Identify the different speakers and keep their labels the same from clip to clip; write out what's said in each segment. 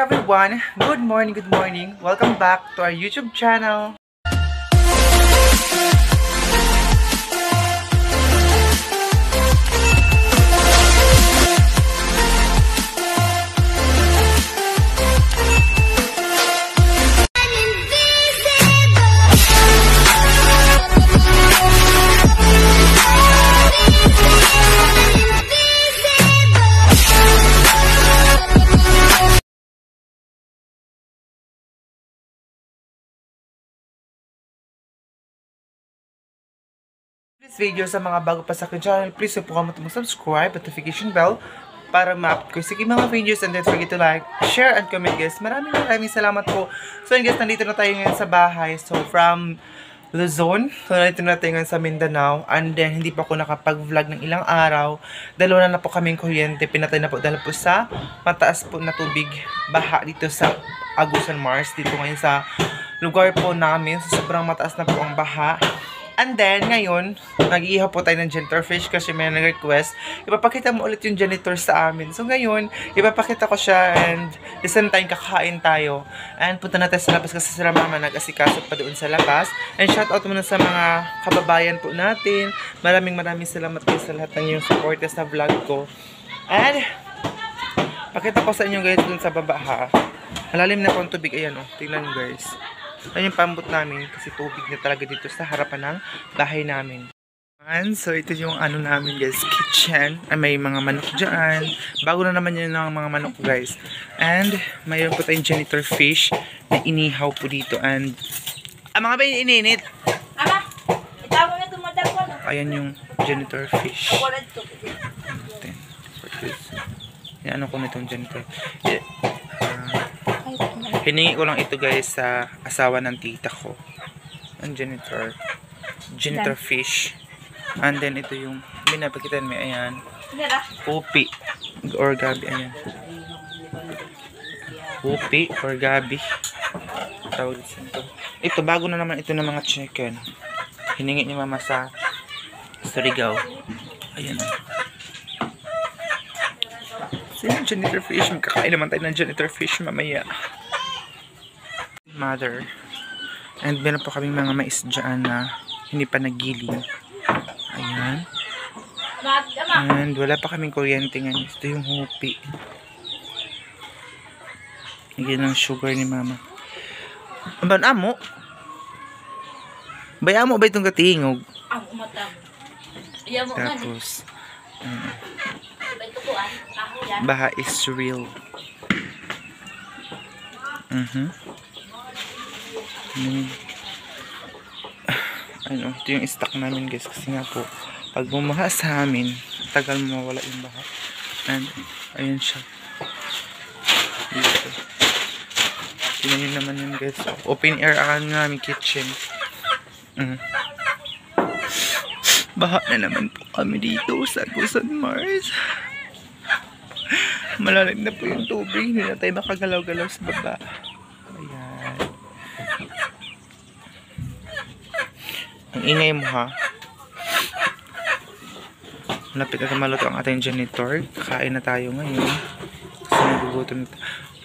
Speaker 1: everyone, good morning, welcome back to our YouTube channel. This video sa mga bago pa sa akin channel, please po kamo mag-subscribe, notification bell para ma-update ko sa mga videos, and don't forget to like, share, and comment guys. Maraming salamat po. So yun guys, nandito na tayo ngayon sa bahay. So from Luzon, so nandito na tayo ngayon sa Mindanao, and then hindi pa ako nakapag-vlog ng ilang araw. Dalawa na po kaming kuryente, pinatay na po dahil po sa mataas po na tubig, baha dito sa Agusan Mars, dito ngayon sa lugar po namin. So sobrang mataas na po ang baha. And then, ngayon, nag-iihaw po tayo ng janitor fish kasi may nag-request. Ipapakita mo ulit yung janitor sa amin. So, ngayon, ipapakita ko siya and the same time, kakain tayo. And punta natin sa labas kasi sila mama nag-asikaso pa doon sa labas. And shoutout muna sa mga kababayan po natin. Maraming salamat po sa lahat ng yung support sa vlog ko. And, pakita ko sa inyo guys dun sa baba ha. Malalim na po ang tubig. Ayan o, tingnan nyo guys. Ayan yung pambot namin kasi tubig na talaga dito sa harapan ng bahay namin. And so ito yung ano namin guys, kitchen. May mga manok dyan. Bago na naman yun ng mga manok guys. And mayroon po tayong janitor fish na inihaw po dito. And mga ba yung ininit? Ayan yung janitor fish. Yan ano ko nitong janitor. Hiningi ko lang ito guys sa asawa ng tita ko. Ang janitor fish. And then ito yung binapakitan mo, ayan. Pupi or gabi, ayan. Pupi or gabi. Tawag dito. Ito bago na naman ito ng mga chicken. Hiningi ni mama sa Surigao. Ayan. So yung janitor fish, magkakain naman tayo ng janitor fish mamaya. Mother. And meron po kaming mga mais dyan na hindi pa nagiling. Ayan. And wala pa kaming kuryente ngayon. Ito yung hupi. Higyan ng sugar ni mama. Amban amo? Baya mo ba itong katingog?
Speaker 2: Amo matang.
Speaker 1: Tapos baha is real. Ano, ito yung stock namin guys kasi nga po pag bumaha sa amin tagal mawala yung baha. And ayun siya dito. Tingnan nyo naman yun guys, open air ang namin kitchen. Baha na naman po kami dito sa Agusan Mars. Malalim na po yung tubig, hindi na tayo makagalaw-galaw sa baba. Ang ingay mo ha. Malapit na maluto ang ating janitor. Kakain na tayo ngayon. Kasi nagugutom na.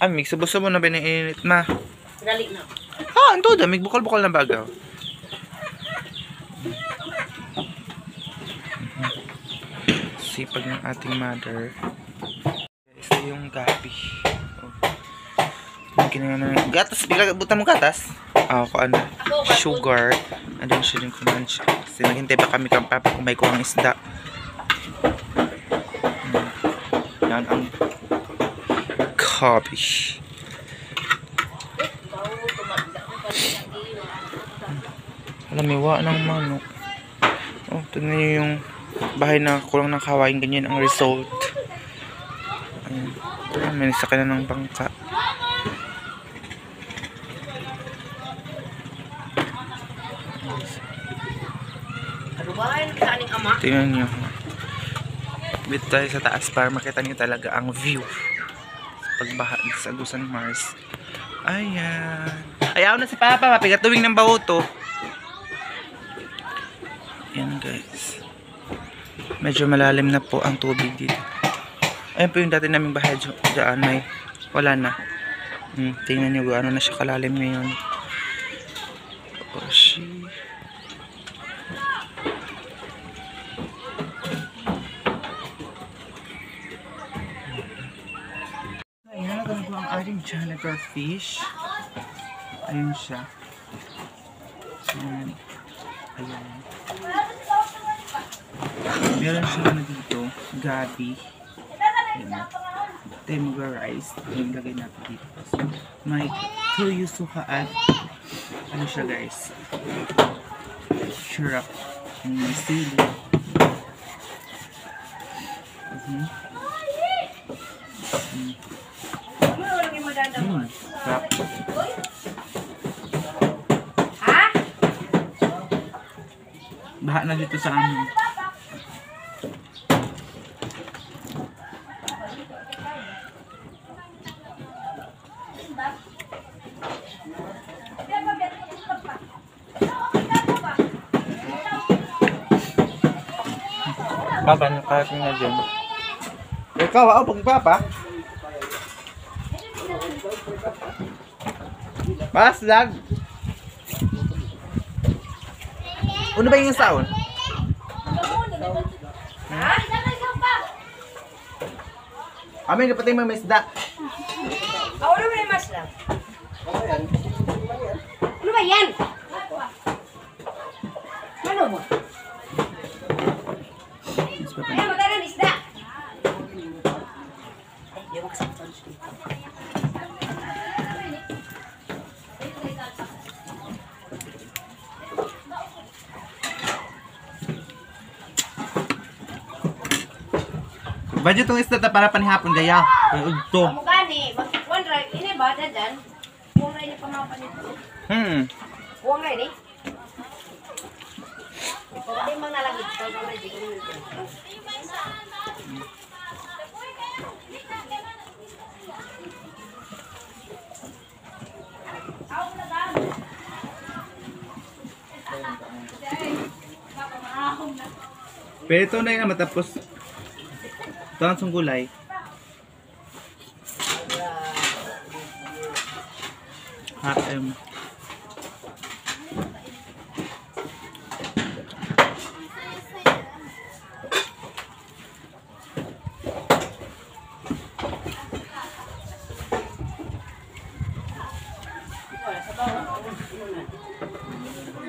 Speaker 1: Amig, subo-subo na ba ng init ma?
Speaker 2: Dali na.
Speaker 1: Ha, ang todo. Amig, bukal-bukal na bagaw. Sipag ng ating mother. Ito yung gabi. Gatas, bigla buta mo gatas. Ako ano, sugar. And then siya din kumain siya. Kasi naghintay pa kami kang papa kung may kuhang isda. Yan ang gabi. Alamiwa ng manok. Oh, tignan nyo yung bahay na kulang ng kawain. Ganyan ang result. Ayan. May nasakay na ng bangka. Tingnan nyo. Dito tayo sa taas para makita nyo talaga ang view. Pagbaha sa Agusan Mars. Ayan. Ayaw na si Papa. Mapigat tuwing ng baho to. Ayan guys. Medyo malalim na po ang tubig dito. Ayan po yung dati naming bahay dyan. May wala na. Tingnan nyo gaano na siya kalalim ngayon. Oh, shit. Ayan, nagano po ang ating janitor fish. Ayun siya. Ayan. Ayan. Meron siya na dito, gabi. Ayan. Ito yung mag-rice. Yung lagay natin dito. So, may tuyo, suka at ano siya guys? Syrup. Yung may sili. Sarap. Baha na dito sa amin. Papa, kahit nga dyan. Ikaw, ako pag papa. Paslag! Ano ba yung sound?
Speaker 2: Ha?
Speaker 1: Amin, kapatid may isda.
Speaker 2: Ako naman yung mas lang. Ano ba yan? Ano mo? Ayan, magkano ng isda? Ay, yung makasakot sa dito.
Speaker 1: Budget itong isda para panihapon gaya. Ito.
Speaker 2: Amo gani, mag-one right, ini ba dadan? Kuwang rin yung pamapan nito. Kuwang rin eh. Kung di mang nalangit, kuwang rin dito.
Speaker 1: Pero ito na yun matapos. Ito ang sunggulay.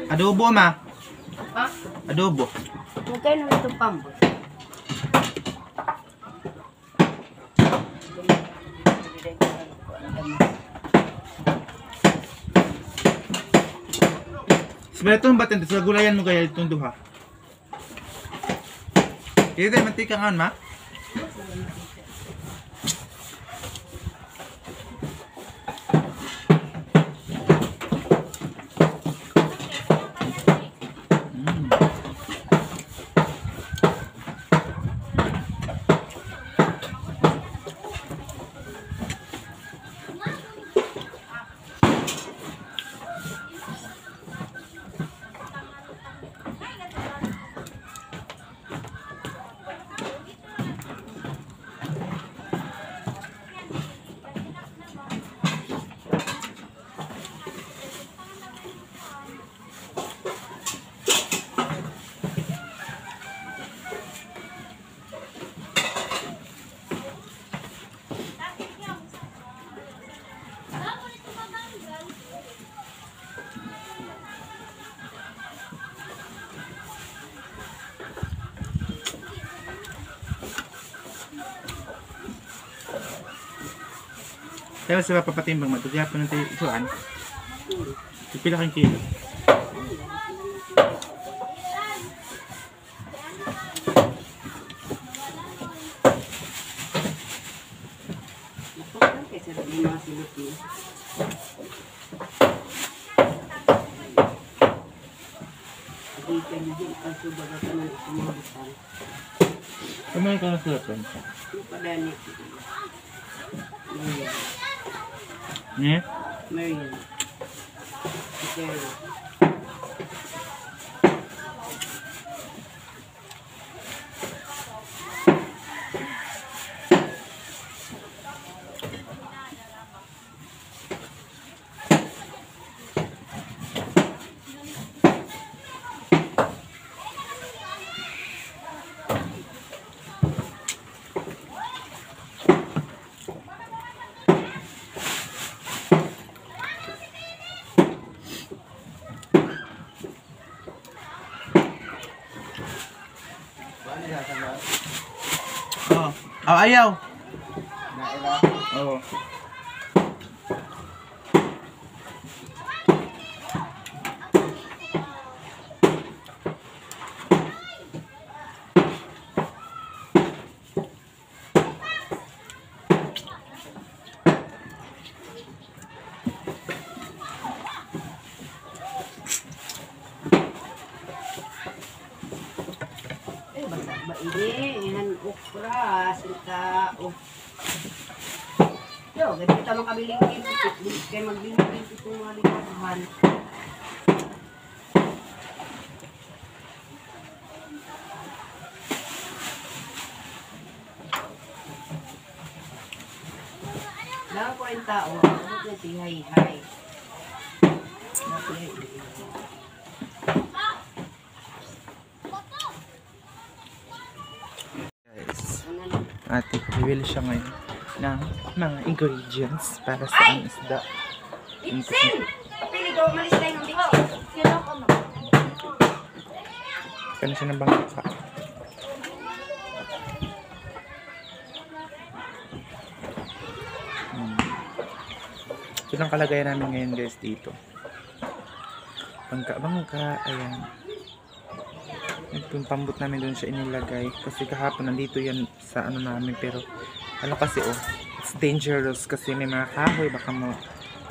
Speaker 1: Adobo ma.
Speaker 2: Ha?
Speaker 1: Adobo.
Speaker 2: Magkano ito pambo?
Speaker 1: Sebenarnya itong batin, sa gulayan mo kaya itong duha. Ito tayo mantika nga ma. Kaya sa papatimbang matugyapan natin isuan. Pila kang kilo. Kumain ka na sila ito? Ne?
Speaker 2: Marian.
Speaker 1: Oh, ayaw. Oo.
Speaker 2: Basta ba ini? Yan okra, sita, Yo, ganito ka makabiling-biling. Kaya magbiling-biling itong mga likahan. Lang ko rin tao. Ano na tihay-hay.
Speaker 1: Guys, ate, bibili siya ngayon ng mga ingredients para sa ang isda.
Speaker 2: Itsin! Kapili ko, malis tayo ng dito.
Speaker 1: Kano siya ng bangka. Ito ang kalagayan namin ngayon guys dito. Bangka, ayan. Yung pambot namin doon siya inilagay. Kasi kahapon nandito yan sa ano namin. Pero ano kasi it's dangerous kasi may mga kahoy. Baka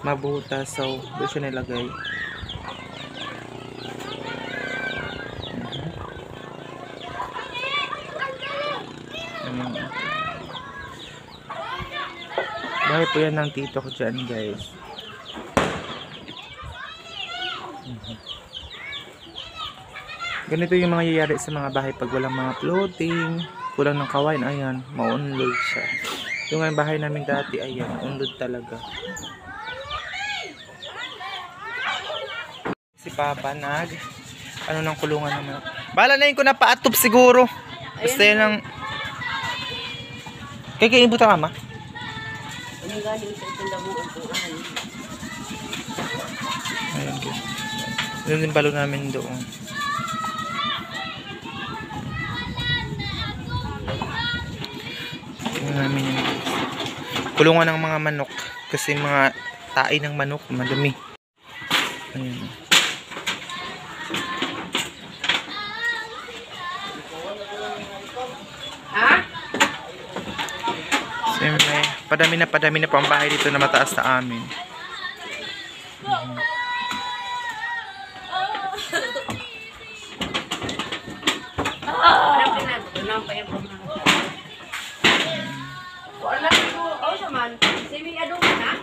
Speaker 1: mabuta. So doon siya nilagay. Bahay po yan ng tito ko dyan guys. Ganito yung mga yayari sa mga bahay pag walang mga floating, kulang ng kawain, ayan, maunlod siya. Yung nga bahay namin dati, ayan, unlod talaga. Si Papa ano ng kulungan naman. Bala na yun ko na paatop siguro. Basta yun ang kaya ibuta ka ma?
Speaker 2: Ano galing sa itong damuan kung ano.
Speaker 1: Ayan guys. Doon yung balo namin doon. Namin yung kulungan ng mga manok kasi mga tae ng manok madumi. Ayan.
Speaker 2: Ha?
Speaker 1: Siyempre, padami na po ang bahay dito na mataas sa amin.
Speaker 2: Ano pa yung pamahal? Wala ko, sa man. Simi adong na?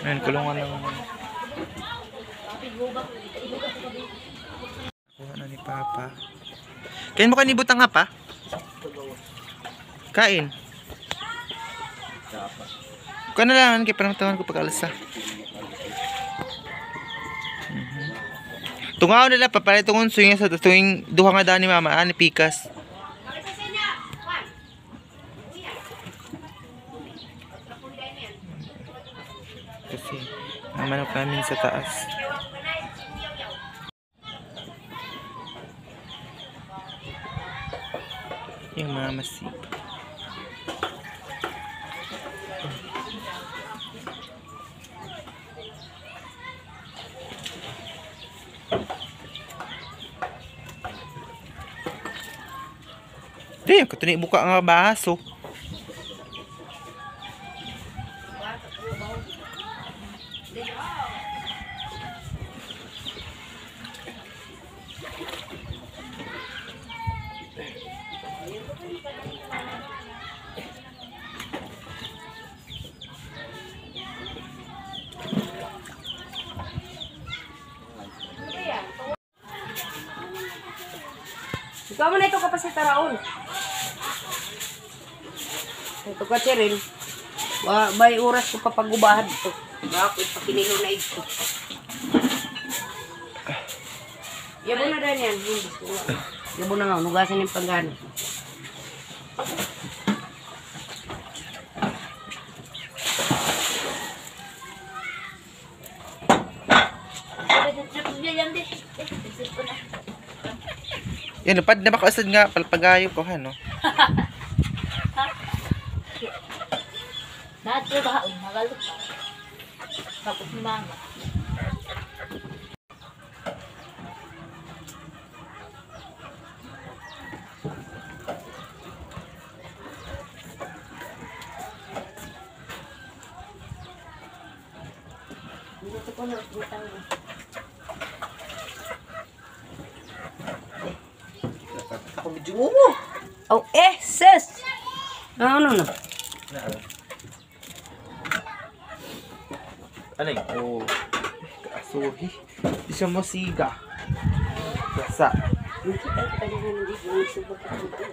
Speaker 1: Ayan, kulungan ng kuha na ni Papa. Kain mo kanibutang nga pa? Kain. Kuha na lang, kaya panamtawan ko pag-alasa. Tungaw nila papalit tungkol suya sa tuwing duha nga daan ni mama ni Pikas. Kasi ang manok namin sa taas. Yung mga masip. Di, katuni buka nga baso.
Speaker 2: Ikaw mo na ito kapasitaraon. Ito ka rin. May oras ko papagubahan ito. Bakit pakinilo na ito. Yabo na rin yan. Yabo na nga. Nugasan yung panggano.
Speaker 1: Yan, pad na makausad nga, palpagayo ko, no?
Speaker 3: Natrabaho, nagalot. Tapos ni mama.
Speaker 2: Dito ko na, butang mo.
Speaker 1: Ako medyo mo.
Speaker 2: Oh, sis! Ano na?
Speaker 1: Ano yun? Oh. Kaasuhi. Di siya masiga. Gasa.
Speaker 2: Hindi tayo kanina hindi ko subok ito.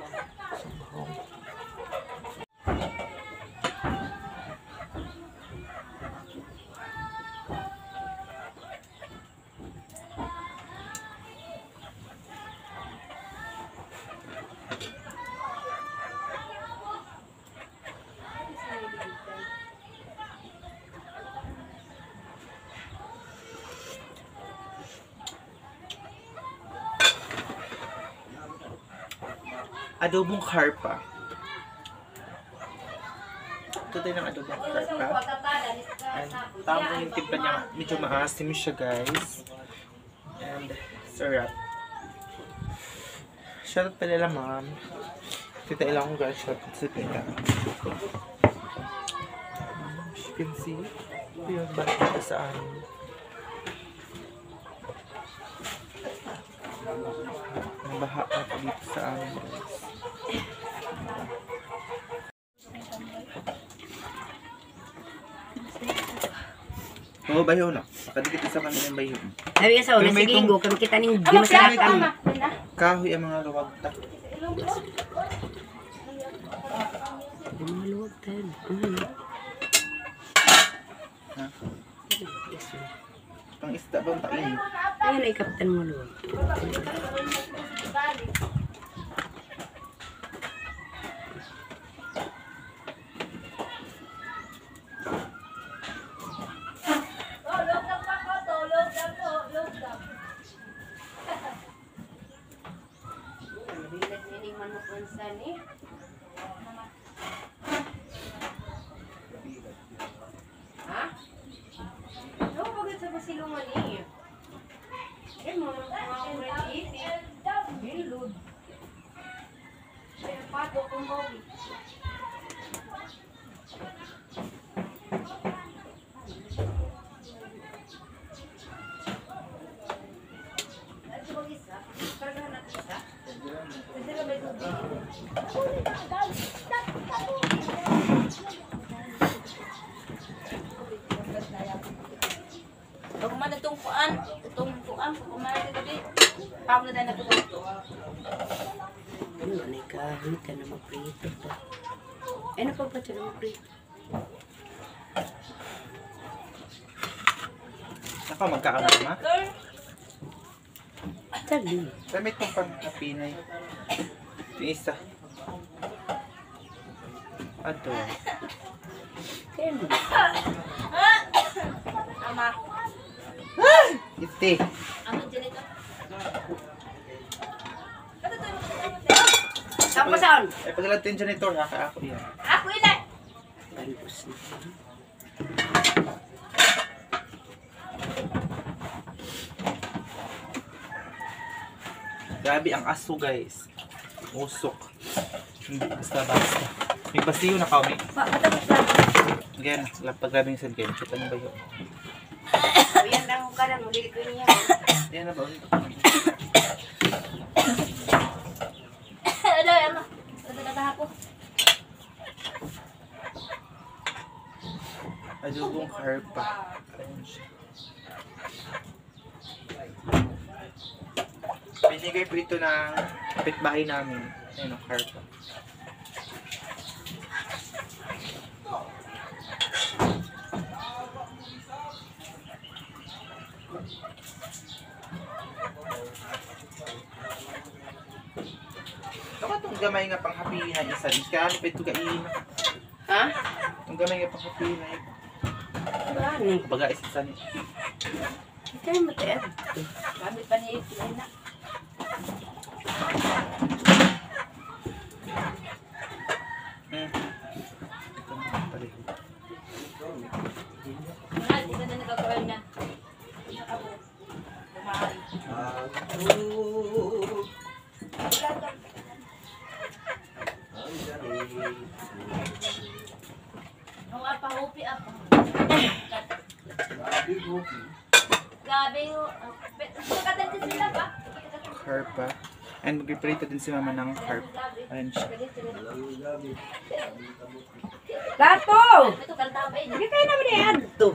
Speaker 1: Adobong karpa. Ito tayo ng adobong karpa. And tama yung timpla niya. Medyo maasim siya, guys. And sarap. Shoutout pala ma'am. Tita ilang kong guys. Shoutout sa tita. As you can see, ito yung balik dito sa amin. Baha na po dito sa amin, guys. Oo, bayaw na. Nakadikit sa kami ng bayaw.
Speaker 2: Sabi ka sa una,
Speaker 1: Pero may
Speaker 2: sige
Speaker 1: itong-
Speaker 2: go, kami kita ning
Speaker 1: May
Speaker 2: gimasakang.
Speaker 1: kahoy ang mga luwag ta.
Speaker 2: Maluwag tayo.
Speaker 1: Ha? Pang isda bang tain?
Speaker 2: Ayun ay kapitan maluwag. Bilag nining manok unsan eh. Ha? No, pagod sa basilungan eh. Eh, mga kurang iti. Bilod. Kaya pato kung bawi.
Speaker 3: Pag kumana itong kuan, kumana ito gabi. Pag na dahil natututo.
Speaker 2: Ano, anay kahoy ka na maprito to. Ano pa ba ito na maprito?
Speaker 1: Naka magkakamay ma?
Speaker 2: Tali.
Speaker 1: Damit mong pang-kapinay. Yung isa. Ato.
Speaker 2: Kaya mo.
Speaker 3: Ama.
Speaker 1: Iti.
Speaker 3: Ano dyan ito?
Speaker 2: Saan pa saan?
Speaker 1: Eh, paglalat yung janitor, haka ako yan.
Speaker 3: Ako ilan!
Speaker 2: Banbus na.
Speaker 1: Grabe ang aso, guys. Usok. Hindi basta-basta. May basiyo na kami.
Speaker 2: Patapos lang.
Speaker 1: Again, lapag grabe yung sangkin. Kita niyo ba yun?
Speaker 2: Ayan lang ko ka lang. Muli ko niya.
Speaker 1: Yan na ba?
Speaker 3: Ano, ama? Ano na ako?
Speaker 1: Adobong karpa. Ayan siya. Binigay po ito ng kapitbahay namin. Ayan ang karpa. Ito ka itong gamay nga panghapihin na isa. Kaya ano pa ito kain?
Speaker 2: Ha?
Speaker 1: Ang gamay nga panghapihin na ito.
Speaker 2: Ano?
Speaker 1: Baga isa niya.
Speaker 2: Kaya mo tayo.
Speaker 3: Gamit pa niya ito na. Ang apa, hupi apa. Gabi ho. Pagkatan din sila ba?
Speaker 1: Carpa. And magpiprito din si mama ng carp. Ayan siya.
Speaker 2: Tato!
Speaker 3: Ito, kantabay.
Speaker 2: Hindi kayo naman yan. Ito.